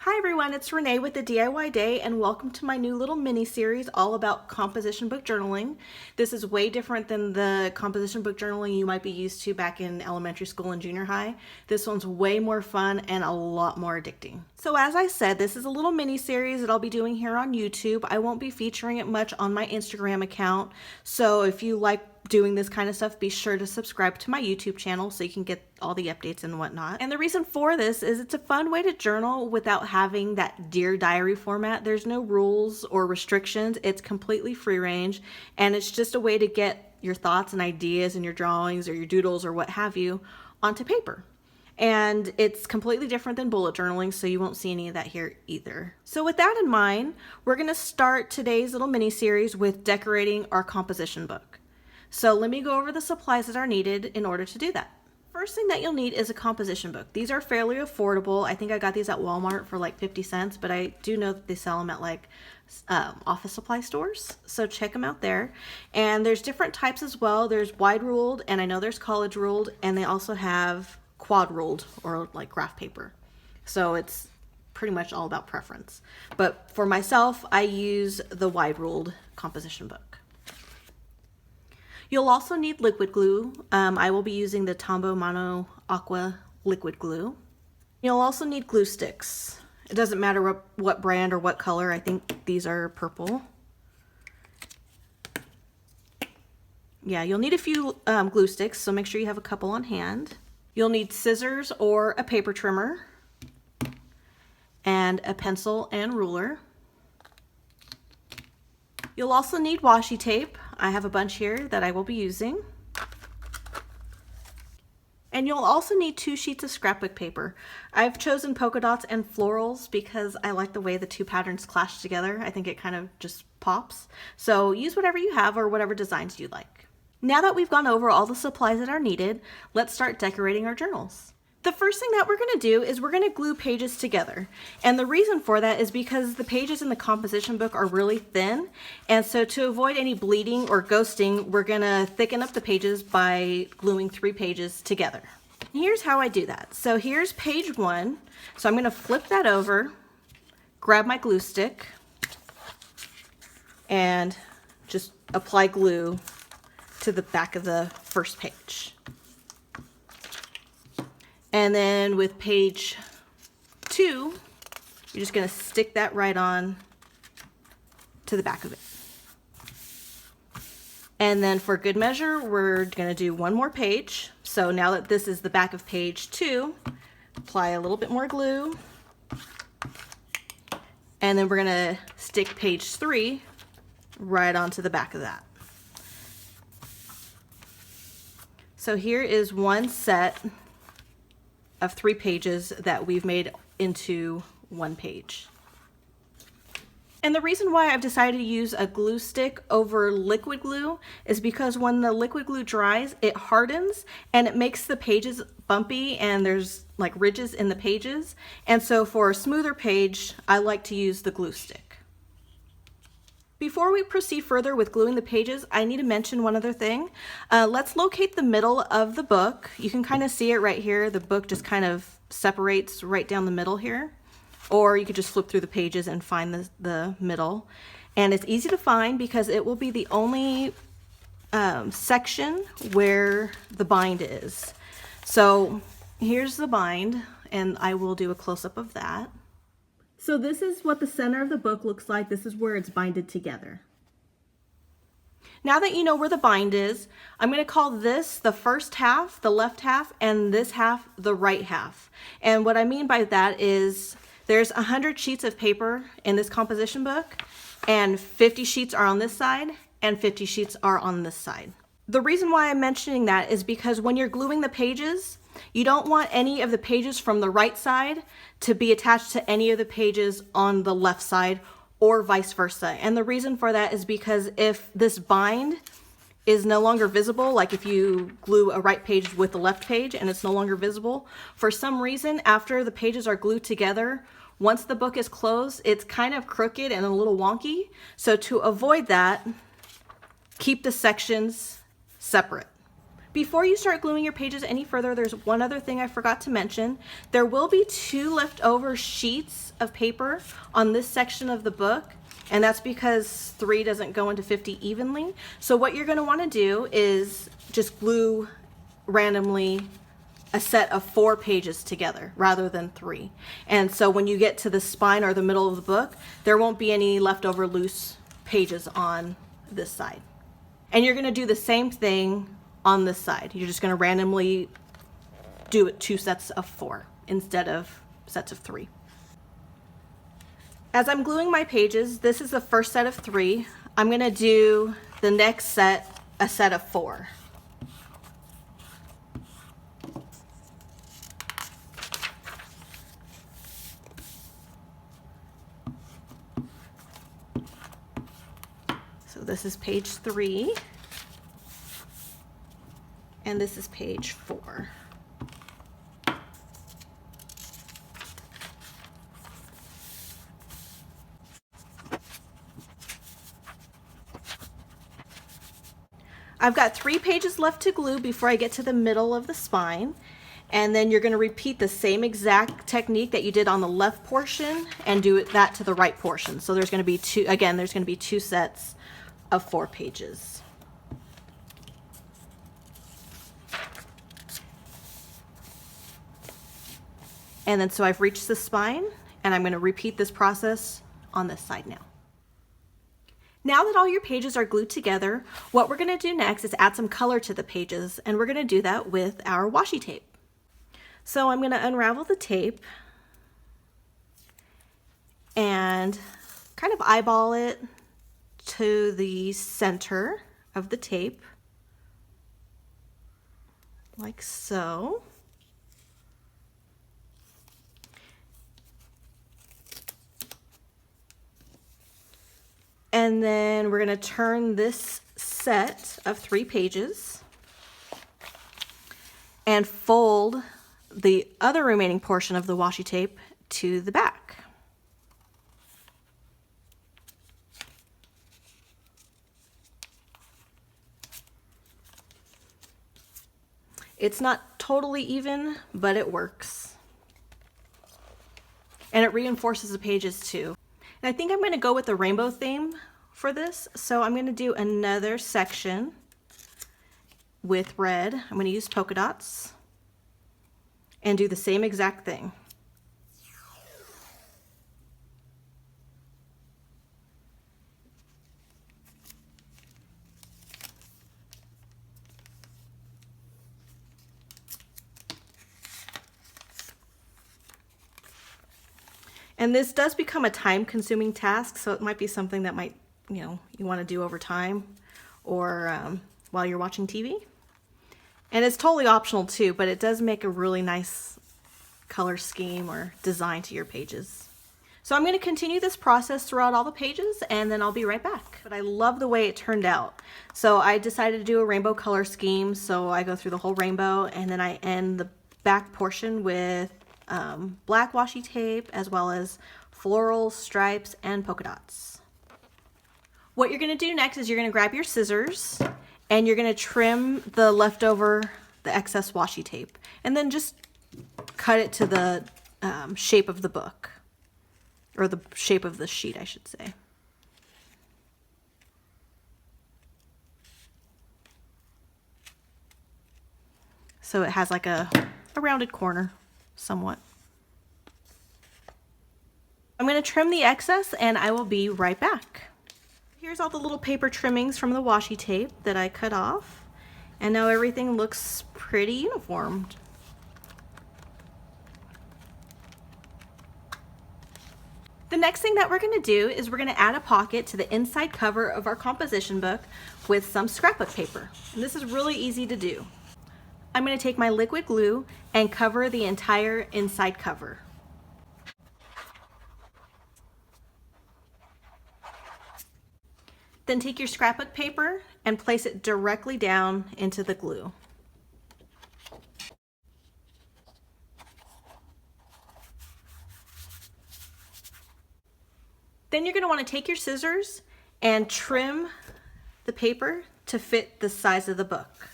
Hi everyone, it's Renee with the DIY Day and welcome to my new little mini series all about composition book journaling. This is way different than the composition book journaling you might be used to back in elementary school and junior high. This one's way more fun and a lot more addicting. So as I said, this is a little mini series that I'll be doing here on YouTube. I won't be featuring it much on my Instagram account. So if you like doing this kind of stuff, be sure to subscribe to my YouTube channel so you can get all the updates and whatnot. And the reason for this is it's a fun way to journal without having that Dear Diary format. There's no rules or restrictions. It's completely free range, and it's just a way to get your thoughts and ideas and your drawings or your doodles or what have you onto paper. And it's completely different than bullet journaling, so you won't see any of that here either. So with that in mind, we're gonna start today's little mini series with decorating our composition book. So let me go over the supplies that are needed in order to do that. First thing that you'll need is a composition book. These are fairly affordable. I think I got these at Walmart for like 50 cents, but I do know that they sell them at like office supply stores. So check them out there. And there's different types as well. There's wide ruled, and I know there's college ruled, and they also have quad ruled or like graph paper. So it's pretty much all about preference. But for myself, I use the wide ruled composition book. You'll also need liquid glue. I will be using the Tombow Mono Aqua liquid glue. You'll also need glue sticks. It doesn't matter what brand or what color. I think these are purple. Yeah, you'll need a few glue sticks, so make sure you have a couple on hand. You'll need scissors or a paper trimmer, and a pencil and ruler. You'll also need washi tape. I have a bunch here that I will be using. And you'll also need 2 sheets of scrapbook paper. I've chosen polka dots and florals because I like the way the 2 patterns clash together. I think it kind of just pops. So use whatever you have or whatever designs you like. Now that we've gone over all the supplies that are needed, let's start decorating our journals. The first thing that we're going to do is we're going to glue pages together. And the reason for that is because the pages in the composition book are really thin. And so to avoid any bleeding or ghosting, we're going to thicken up the pages by gluing 3 pages together. Here's how I do that. So here's page 1. So I'm going to flip that over, grab my glue stick, and just apply glue to the back of the first page. And then with page 2, you're just going to stick that right on to the back of it. And then for good measure, we're going to do one more page. So now that this is the back of page 2, apply a little bit more glue. And then we're going to stick page 3 right onto the back of that. So here is one set of 3 pages that we've made into 1 page. And the reason why I've decided to use a glue stick over liquid glue is because when the liquid glue dries, it hardens and it makes the pages bumpy and there's like ridges in the pages. And so for a smoother page, I like to use the glue stick. Before we proceed further with gluing the pages, I need to mention one other thing. Let's locate the middle of the book. You can kind of see it right here. The book just kind of separates right down the middle here. Or you could just flip through the pages and find the middle. And it's easy to find because it will be the only section where the bind is. So here's the bind, and I will do a close-up of that. So this is what the center of the book looks like. This is where it's binded together. Now that you know where the bind is, I'm going to call this the first half, the left half, and this half the right half. And what I mean by that is there's 100 sheets of paper in this composition book, and 50 sheets are on this side, and 50 sheets are on this side. The reason why I'm mentioning that is because when you're gluing the pages, you don't want any of the pages from the right side to be attached to any of the pages on the left side or vice versa. And the reason for that is because if this bind is no longer visible, like if you glue a right page with the left page and it's no longer visible, for some reason after the pages are glued together, once the book is closed, it's kind of crooked and a little wonky. So to avoid that, keep the sections separate. Before you start gluing your pages any further, there's one other thing I forgot to mention. There will be 2 leftover sheets of paper on this section of the book, and that's because 3 doesn't go into 50 evenly. So what you're going to want to do is just glue randomly a set of 4 pages together rather than 3. And so when you get to the spine or the middle of the book, there won't be any leftover loose pages on this side. And you're going to do the same thing on this side. You're just going to randomly do it 2 sets of 4 instead of sets of 3. As I'm gluing my pages, this is the first set of 3. I'm going to do the next set a set of 4. So this is page 3, and this is page 4. I've got 3 pages left to glue before I get to the middle of the spine, and then you're going to repeat the same exact technique that you did on the left portion and do that to the right portion. So there's going to be 2, again, there's going to be 2 sets of 4 pages. And then so I've reached the spine, and I'm going to repeat this process on this side now. Now that all your pages are glued together, what we're going to do next is add some color to the pages, and we're going to do that with our washi tape. So I'm going to unravel the tape and kind of eyeball it to the center of the tape, like so. And then we're going to turn this set of 3 pages and fold the other remaining portion of the washi tape to the back. It's not totally even, but it works. And it reinforces the pages too. And I think I'm going to go with the rainbow theme for this. So I'm going to do another section with red. I'm going to use polka dots and do the same exact thing. And this does become a time-consuming task, so it might be something that might, you want to do over time or while you're watching TV. And it's totally optional too, but it does make a really nice color scheme or design to your pages. So I'm going to continue this process throughout all the pages, and then I'll be right back. But I love the way it turned out. So I decided to do a rainbow color scheme, so I go through the whole rainbow, and then I end the back portion with black washi tape, as well as florals, stripes, and polka dots. What you're going to do next is you're going to grab your scissors and you're going to trim the excess washi tape, and then just cut it to the shape of the book, or the shape of the sheet, I should say. So it has like a rounded corner. Somewhat. I'm going to trim the excess, and I will be right back. Here's all the little paper trimmings from the washi tape that I cut off, and now everything looks pretty uniformed. The next thing that we're going to do is we're going to add a pocket to the inside cover of our composition book with some scrapbook paper. And this is really easy to do. I'm going to take my liquid glue and cover the entire inside cover. Then take your scrapbook paper and place it directly down into the glue. Then you're going to want to take your scissors and trim the paper to fit the size of the book.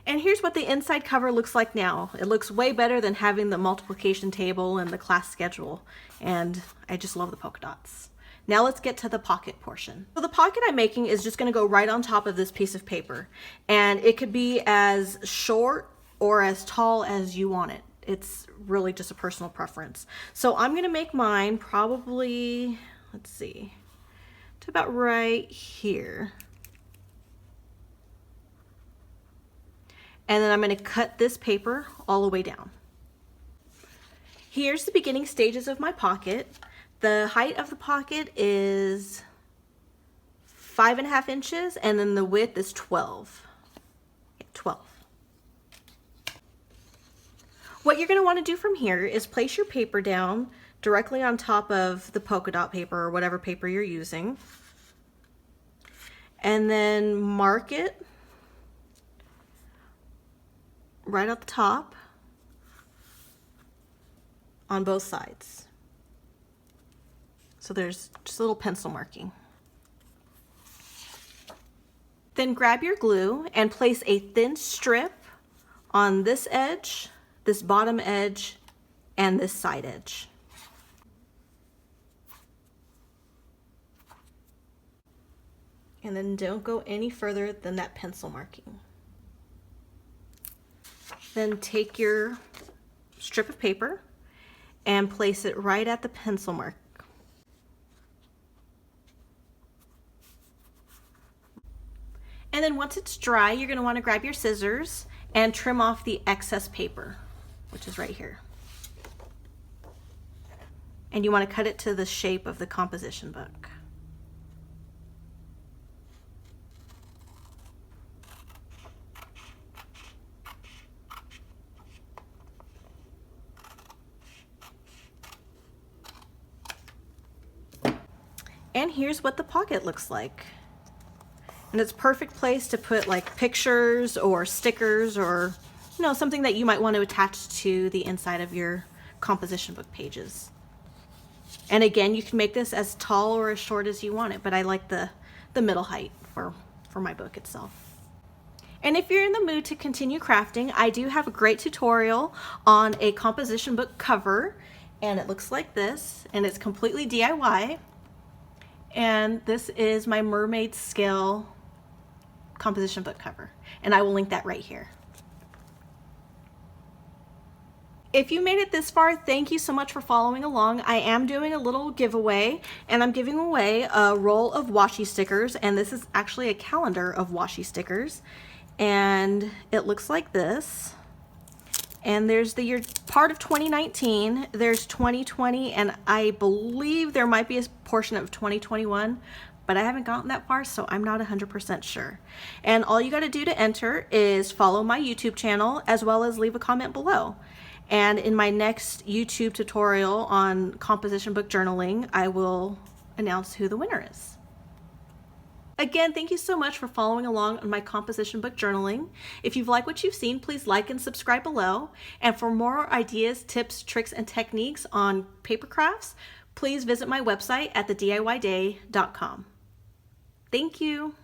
And here's what the inside cover looks like now. It looks way better than having the multiplication table and the class schedule. And I just love the polka dots. Now let's get to the pocket portion. So the pocket I'm making is just gonna go right on top of this piece of paper. And it could be as short or as tall as you want it. It's really just a personal preference. So I'm gonna make mine probably, let's see, to about right here. And then I'm going to cut this paper all the way down. Here's the beginning stages of my pocket. The height of the pocket is 5.5 inches, and then the width is 12. Yeah, 12. What you're going to want to do from here is place your paper down directly on top of the polka dot paper or whatever paper you're using. And then mark it right at the top on both sides. So there's just a little pencil marking. Then grab your glue and place a thin strip on this edge, this bottom edge, and this side edge. And then don't go any further than that pencil marking. Then take your strip of paper and place it right at the pencil mark. And then once it's dry, you're going to want to grab your scissors and trim off the excess paper, which is right here. And you want to cut it to the shape of the composition book. And here's what the pocket looks like. And it's a perfect place to put like pictures or stickers or, you know, something that you might want to attach to the inside of your composition book pages. And again, you can make this as tall or as short as you want it, but I like the middle height for my book itself. And if you're in the mood to continue crafting, I do have a great tutorial on a composition book cover, and it looks like this, and it's completely DIY. And this is my mermaid scale composition book cover, and I will link that right here. If you made it this far, thank you so much for following along. I am doing a little giveaway, and I'm giving away a roll of washi stickers, and this is actually a calendar of washi stickers, and it looks like this. And there's the year part of 2019, there's 2020, and I believe there might be a portion of 2021, but I haven't gotten that far, so I'm not 100% sure. And all you got to do to enter is follow my YouTube channel, as well as leave a comment below. And in my next YouTube tutorial on composition book journaling, I will announce who the winner is. Again, thank you so much for following along on my composition book journaling. If you've liked what you've seen, please like and subscribe below. And for more ideas, tips, tricks, and techniques on paper crafts, please visit my website at thediyday.com. Thank you.